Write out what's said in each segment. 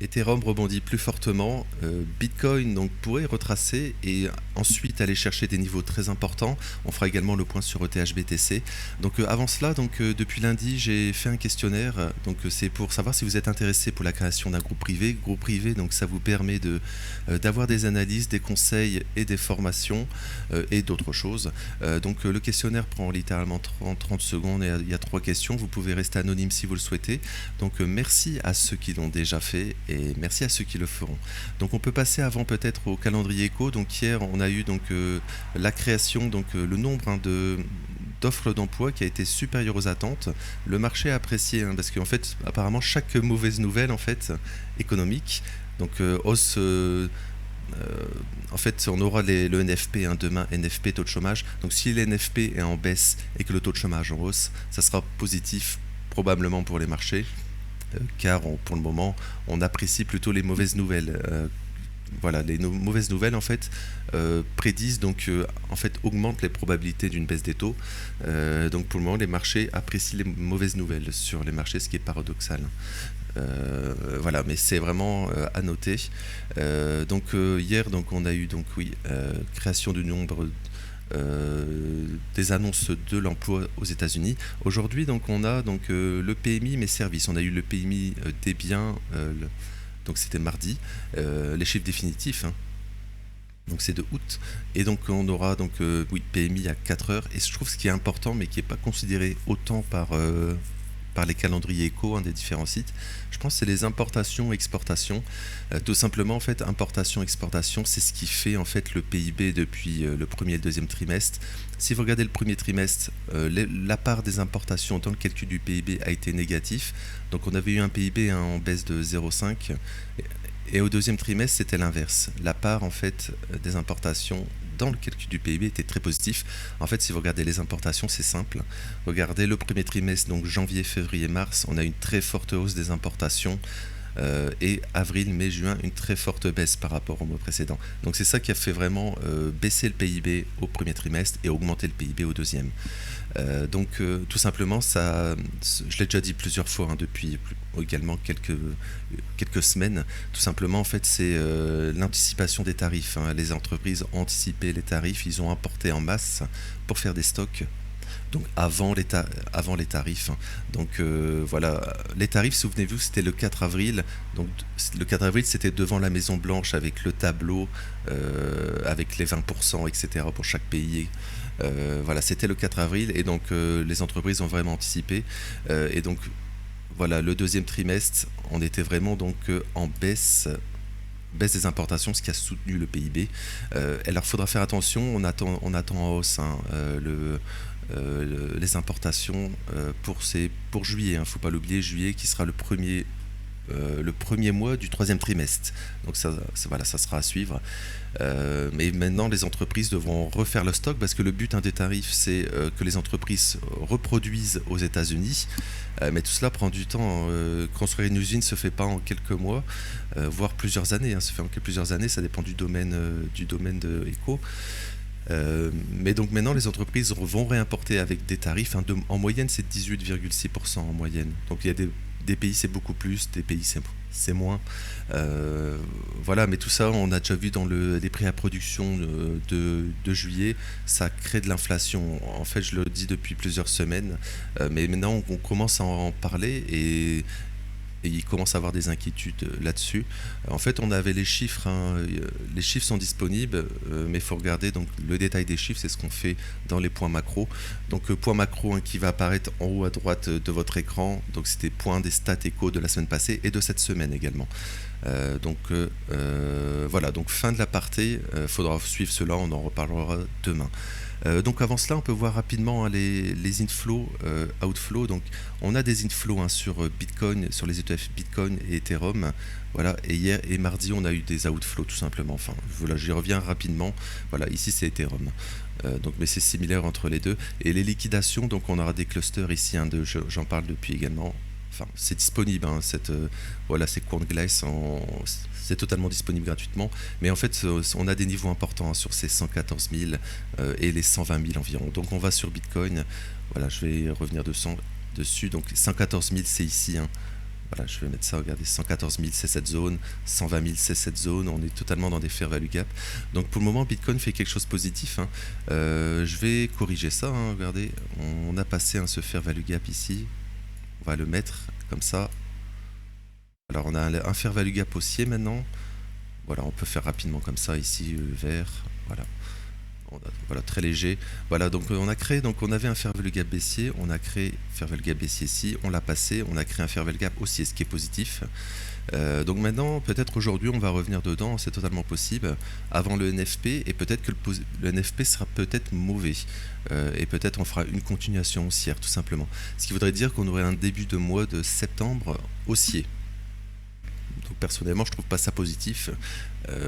Ethereum rebondit plus fortement, Bitcoin donc pourrait retracer et ensuite aller chercher des niveaux très importants. On fera également le point sur ETH-BTC. Donc avant cela, donc depuis lundi, j'ai fait un questionnaire. C'est pour savoir si vous êtes intéressé pour la création d'un groupe privé. Groupe privé, donc ça vous permet d'avoir des analyses, des conseils et des formations et d'autres choses. Le questionnaire prend littéralement 30 secondes et il y a 3 questions. Vous pouvez rester anonyme si vous le souhaitez. Merci à ceux qui l'ont déjà fait et merci à ceux qui le feront. Donc on peut passer avant peut-être au calendrier éco. Donc hier on a eu la création, le nombre d'offres d'emploi qui a été supérieur aux attentes. Le marché a apprécié parce qu'en fait apparemment chaque mauvaise nouvelle en fait économique, hausse en fait, on aura le NFP demain, NFP taux de chômage. Donc si le NFP est en baisse et que le taux de chômage en hausse, ça sera positif probablement pour les marchés, car pour le moment, on apprécie plutôt les mauvaises nouvelles. Les mauvaises nouvelles en fait prédisent en fait augmentent les probabilités d'une baisse des taux. Pour le moment, les marchés apprécient les mauvaises nouvelles sur les marchés, ce qui est paradoxal. Mais c'est vraiment à noter. Hier, on a eu création du nombre des annonces de l'emploi aux États-Unis. Aujourd'hui, on a le PMI mais services. On a eu le PMI des biens, c'était mardi, les chiffres définitifs. Donc c'est de août et on aura PMI à 4 heures et je trouve ce qui est important mais qui n'est pas considéré autant par les calendriers éco des différents sites, je pense que c'est les importations exportations. Tout simplement en fait importation exportation c'est ce qui fait en fait le PIB depuis le premier et le deuxième trimestre. Si vous regardez le premier trimestre, la part des importations dans le calcul du PIB a été négatif, donc on avait eu un PIB en baisse de 0,5 et au deuxième trimestre c'était l'inverse, la part en fait des importations dans le calcul du PIB était très positif. En fait, si vous regardez les importations, c'est simple. Regardez le premier trimestre, donc janvier, février, mars, on a une très forte hausse des importations. Et avril, mai, juin, une très forte baisse par rapport au mois précédent. Donc c'est ça qui a fait vraiment baisser le PIB au premier trimestre et augmenter le PIB au deuxième. Tout simplement, ça, je l'ai déjà dit plusieurs fois depuis également quelques semaines. Tout simplement, en fait, c'est l'anticipation des tarifs. Les entreprises ont anticipé les tarifs, ils ont importé en masse pour faire des stocks. Donc avant les tarifs. Les tarifs, souvenez-vous, c'était le 4 avril. Donc le 4 avril, c'était devant la Maison Blanche avec le tableau, avec les 20%, etc. pour chaque pays. C'était le 4 avril et les entreprises ont vraiment anticipé. Le deuxième trimestre, on était vraiment en baisse des importations, ce qui a soutenu le PIB. Alors, il faudra faire attention, on attend en hausse les importations pour juillet. Il ne faut pas l'oublier, juillet qui sera le premier mois du troisième trimestre. Donc ça sera à suivre. Mais maintenant, les entreprises devront refaire le stock parce que le but des tarifs, c'est que les entreprises reproduisent aux États-Unis. Mais tout cela prend du temps. Construire une usine ne se fait pas en quelques mois, voire plusieurs années. Ça fait en plusieurs années, ça dépend du domaine de éco. Mais maintenant, les entreprises vont réimporter avec des tarifs. En moyenne, c'est 18,6% en moyenne. Donc il y a des pays, c'est beaucoup plus, des pays, c'est moins. Mais tout ça, on a déjà vu dans les prix à production de juillet, ça crée de l'inflation. En fait, je le dis depuis plusieurs semaines, mais maintenant, on commence à en parler et il commence à avoir des inquiétudes là-dessus. En fait, on avait les chiffres, les chiffres sont disponibles, mais il faut regarder le détail des chiffres, c'est ce qu'on fait dans les points macro. Point macro qui va apparaître en haut à droite de votre écran, c'était point des stats éco de la semaine passée et de cette semaine également. Fin de la partie, faudra suivre cela, on en reparlera demain. Avant cela, on peut voir rapidement les inflows, outflows. On a des inflows sur Bitcoin, sur les ETF Bitcoin et Ethereum. Et hier et mardi, on a eu des outflows tout simplement. J'y reviens rapidement. Ici c'est Ethereum. Mais c'est similaire entre les deux. Et les liquidations, on aura des clusters ici. J'en parle depuis également. C'est disponible, c'est QuantGlass, c'est totalement disponible gratuitement, mais en fait on a des niveaux importants sur ces 114 000 et les 120 000 environ. Donc on va sur Bitcoin, je vais revenir dessus, donc 114 000 c'est ici, Voilà, je vais mettre ça, regardez, 114 000 c'est cette zone, 120 000 c'est cette zone, on est totalement dans des fair value gap. Donc pour le moment, Bitcoin fait quelque chose de positif, hein. Je vais corriger ça, hein, regardez, on a passé ce fair value gap ici, on va le mettre comme ça. Alors on a un fair value gap haussier maintenant, voilà, on peut faire rapidement comme ça ici, vert, voilà. Voilà, très léger. Voilà, donc on a créé, donc on avait un fair value gap baissier, on a créé fair value gap baissier ici, on l'a passé, on a créé un fair value gap haussier, ce qui est positif. Donc maintenant, peut-être aujourd'hui, on va revenir dedans, c'est totalement possible, avant le NFP, et peut-être que le NFP sera peut-être mauvais, et peut-être on fera une continuation haussière, tout simplement. Ce qui voudrait dire qu'on aurait un début de mois de septembre haussier. Donc personnellement, je trouve pas ça positif.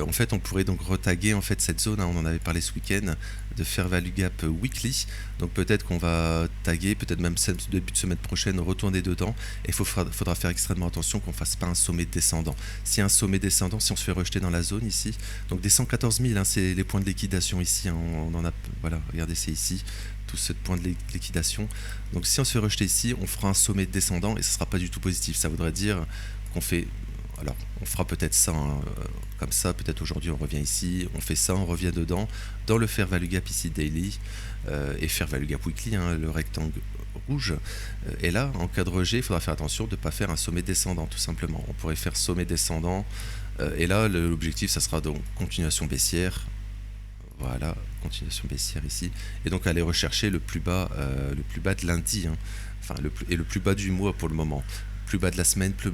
En fait, on pourrait donc retaguer en fait cette zone, hein, on en avait parlé ce week-end, de fair value gap weekly. Donc peut-être qu'on va taguer, peut-être même début de semaine prochaine, retourner dedans. Et faudra faire extrêmement attention qu'on fasse pas un sommet descendant. Si un sommet descendant, si on se fait rejeter dans la zone ici, donc des 114 000, hein, c'est les points de liquidation ici. Hein, on en a, voilà, regardez, c'est ici. Tout ce point de liquidation. Donc si on se fait rejeter ici, on fera un sommet descendant et ce sera pas du tout positif. Ça voudrait dire qu'on fait. Alors, on fera peut-être ça, hein, comme ça, peut-être aujourd'hui on revient ici, on fait ça, on revient dedans, dans le fair value gap ici daily, et fair value gap weekly, hein, le rectangle rouge. Et là, en cas de rejet, il faudra faire attention de ne pas faire un sommet descendant, tout simplement. On pourrait faire sommet descendant, et là, l'objectif, ça sera donc continuation baissière. Voilà, continuation baissière ici. Et donc aller rechercher le plus bas de lundi, hein, enfin, et le plus bas du mois pour le moment. Plus bas de la semaine, plus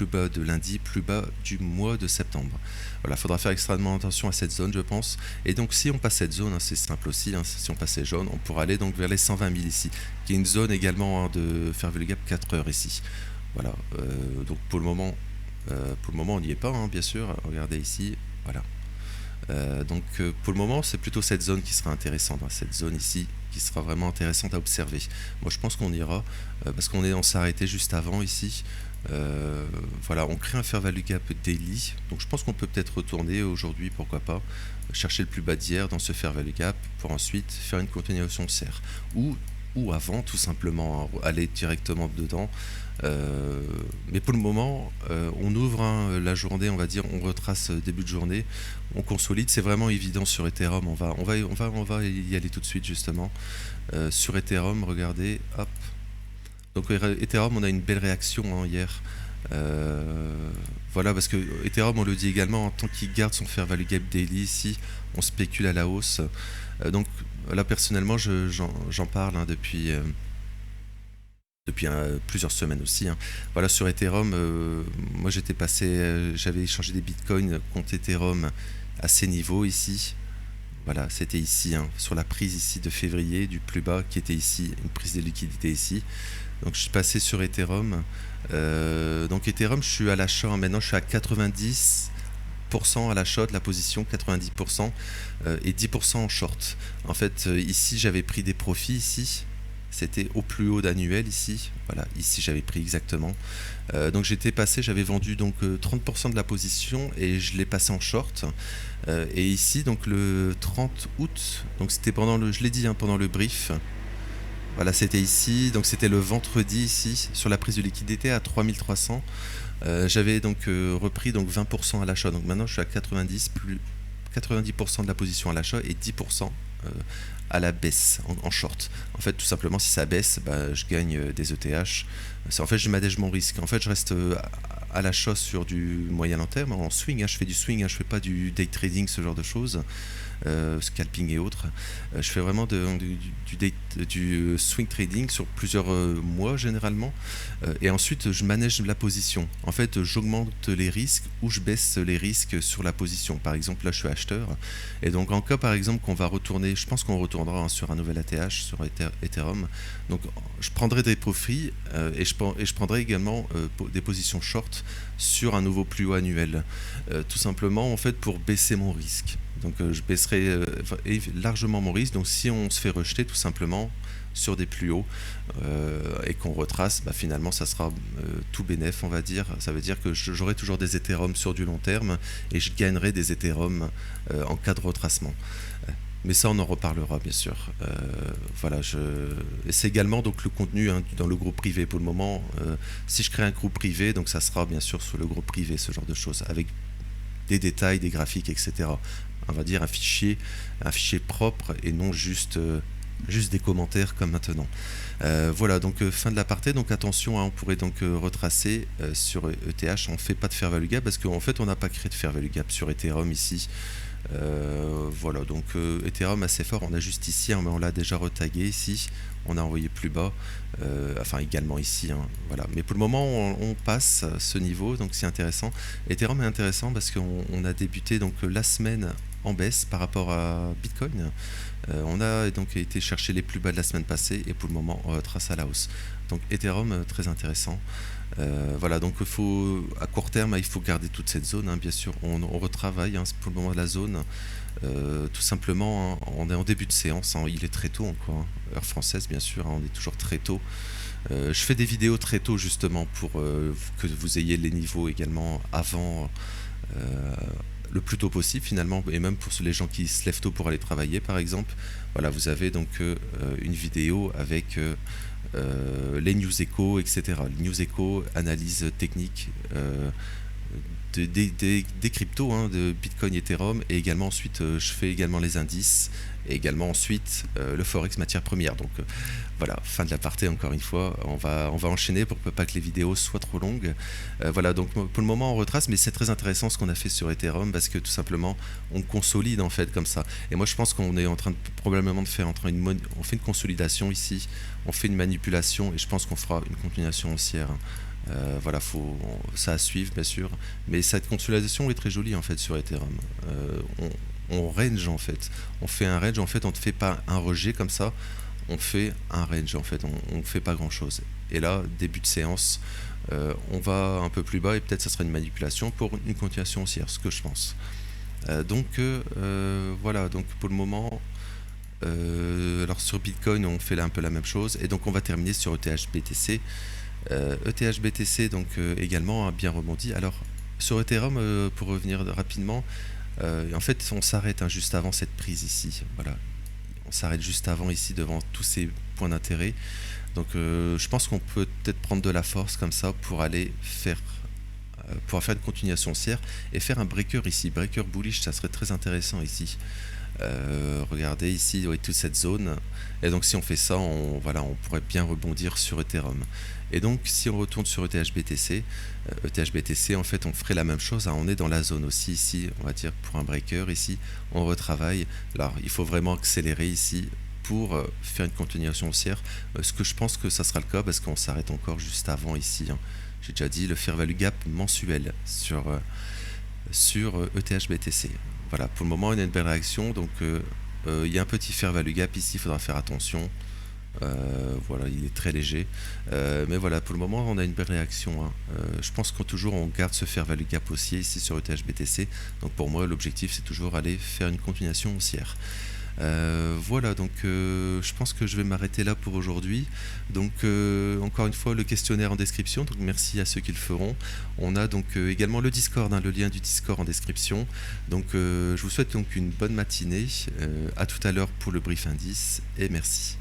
bas de lundi, plus bas du mois de septembre. Voilà, il faudra faire extrêmement attention à cette zone, je pense. Et donc, si on passe cette zone, hein, c'est simple aussi, hein, si on passe les jaunes, on pourra aller donc vers les 120 000 ici, qui est une zone également, hein, de fair value gap 4 heures ici. Voilà, donc pour le moment, on n'y est pas, hein, bien sûr. Regardez ici, voilà. Donc pour le moment, c'est plutôt cette zone qui sera intéressante, hein, cette zone ici qui sera vraiment intéressante à observer. Moi, je pense qu'on ira parce on s'est arrêté juste avant ici. Voilà, on crée un fair value gap daily, donc je pense qu'on peut peut-être retourner aujourd'hui, pourquoi pas, chercher le plus bas d'hier dans ce fair value gap pour ensuite faire une continuation haussière ou avant tout simplement, hein, aller directement dedans. Mais pour le moment, on ouvre, hein, la journée, on va dire, on retrace début de journée, on consolide, c'est vraiment évident sur Ethereum, on va y aller tout de suite justement. Sur Ethereum, regardez, hop. Donc Ethereum, on a une belle réaction, hein, hier. Voilà, parce que Ethereum, on le dit également, en tant qu'il garde son fair value gap daily ici, on spécule à la hausse. Donc là, personnellement, j'en parle, hein, depuis plusieurs semaines aussi, hein. Voilà, sur Ethereum, moi j'avais échangé des bitcoins contre Ethereum à ces niveaux ici. Voilà, c'était ici, hein, sur la prise ici de février, du plus bas qui était ici, une prise de liquidité ici. Donc je suis passé sur Ethereum. Donc Ethereum, je suis à l'achat, hein, maintenant je suis à 90% à l'achat de la position, 90%, et 10% en short. En fait, ici j'avais pris des profits ici. C'était au plus haut d'annuel ici, voilà, ici j'avais pris exactement. Donc j'avais vendu donc 30% de la position et je l'ai passé en short. Et ici donc le 30 août, donc c'était je l'ai dit, hein, pendant le brief. Voilà, c'était ici, donc c'était le vendredi ici, sur la prise de liquidité à 3300. J'avais donc repris donc 20% à l'achat, donc maintenant je suis à 90% de la position à l'achat et 10% à la baisse en short. En fait, tout simplement, si ça baisse, je gagne des ETH. En fait, je manage mon risque. En fait, je reste à l'achat sur du moyen long terme, en swing, hein, je fais du swing, hein, je fais pas du day trading, ce genre de choses, scalping et autres. Je fais vraiment du swing trading sur plusieurs mois généralement, et ensuite je manage la position. En fait, j'augmente les risques ou je baisse les risques sur la position. Par exemple, là je suis acheteur, et donc en cas par exemple qu'on va retourner, je pense qu'on retournera, hein, sur un nouvel ATH, sur Ethereum, donc je prendrai des profits, et je prendrai également des positions short sur un nouveau plus haut annuel, tout simplement en fait pour baisser mon risque. Donc je baisserai largement mon risque. Donc si on se fait rejeter tout simplement sur des plus hauts, et qu'on retrace, finalement ça sera tout bénef, on va dire. Ça veut dire que j'aurai toujours des Ethereum sur du long terme et je gagnerai des Ethereum en cas de retracement. Mais ça, on en reparlera bien sûr. Voilà, et c'est également donc le contenu, hein, dans le groupe privé pour le moment. Si je crée un groupe privé, donc ça sera bien sûr sur le groupe privé, ce genre de choses, avec des détails, des graphiques, etc. On va dire un fichier propre et non juste des commentaires comme maintenant. Voilà, donc fin de l'aparté. Donc attention, hein, on pourrait donc retracer sur ETH. On ne fait pas de fair value gap parce qu'en fait on n'a pas créé de fair value gap sur Ethereum ici. Voilà, donc Ethereum assez fort. On a juste ici, hein, mais on l'a déjà retagué ici. On a envoyé plus bas, enfin également ici, hein, voilà. Mais pour le moment, on passe ce niveau, donc c'est intéressant. Ethereum est intéressant parce qu'on a débuté donc la semaine en baisse par rapport à Bitcoin. On a donc été chercher les plus bas de la semaine passée et pour le moment on retrace à la hausse. Donc Ethereum très intéressant. Voilà, donc à court terme, il faut garder toute cette zone, hein, bien sûr. On retravaille, hein, pour le moment la zone. Tout simplement, hein, on est en début de séance, hein, il est très tôt encore, hein, heure française bien sûr, hein, on est toujours très tôt. Je fais des vidéos très tôt justement pour que vous ayez les niveaux également avant, le plus tôt possible finalement, et même pour les gens qui se lèvent tôt pour aller travailler par exemple. Voilà, vous avez donc une vidéo avec les news échos, etc. Les news échos, analyse technique des cryptos, hein, de Bitcoin, Ethereum, et également ensuite je fais également les indices et également ensuite le forex matière première. Donc voilà, fin de l'aparté encore une fois. On va enchaîner pour pas que les vidéos soient trop longues. Voilà, donc pour le moment on retrace, mais c'est très intéressant ce qu'on a fait sur Ethereum parce que tout simplement on consolide en fait comme ça. Et moi je pense qu'on est en train de probablement de faire on fait une consolidation ici, on fait une manipulation et je pense qu'on fera une continuation haussière, hein. Voilà, ça à suivre bien sûr, mais cette consolidation est très jolie en fait sur Ethereum. On range en fait, on fait un range en fait, on ne fait pas un rejet comme ça, on fait un range en fait, on ne fait pas grand chose. Et là, début de séance, on va un peu plus bas et peut-être ça sera une manipulation pour une continuation haussière, ce que je pense. Voilà, donc pour le moment, alors sur Bitcoin on fait un peu la même chose et donc on va terminer sur ETH BTC. ETH BTC donc également a bien rebondi. Alors sur Ethereum, pour revenir rapidement, en fait on s'arrête, hein, juste avant cette prise ici. Voilà, on s'arrête juste avant ici devant tous ces points d'intérêt. Donc je pense qu'on peut peut-être prendre de la force comme ça pour aller faire une continuation haussière et faire un breaker ici, breaker bullish, ça serait très intéressant ici. Regardez ici, ouais, toute cette zone, et donc si on fait ça, on pourrait bien rebondir sur Ethereum. Et donc si on retourne sur ETH BTC, en fait on ferait la même chose, hein, on est dans la zone aussi ici, on va dire pour un breaker ici, on retravaille. Alors il faut vraiment accélérer ici pour faire une continuation haussière, ce que je pense que ça sera le cas parce qu'on s'arrête encore juste avant ici, hein. J'ai déjà dit le fair value gap mensuel sur ETH BTC. Voilà, pour le moment, il y a une belle réaction. Donc, il y a un petit fair value gap ici, il faudra faire attention. Voilà, il est très léger. Mais voilà, pour le moment, on a une belle réaction, hein. Je pense qu'on garde ce fair value gap haussier ici sur ETH BTC. Donc, pour moi, l'objectif, c'est toujours aller faire une continuation haussière. Voilà, donc je pense que je vais m'arrêter là pour aujourd'hui. Donc encore une fois le questionnaire en description, donc merci à ceux qui le feront. On a donc également le Discord, hein, le lien du Discord en description. Donc je vous souhaite donc une bonne matinée, à tout à l'heure pour le brief indice et merci.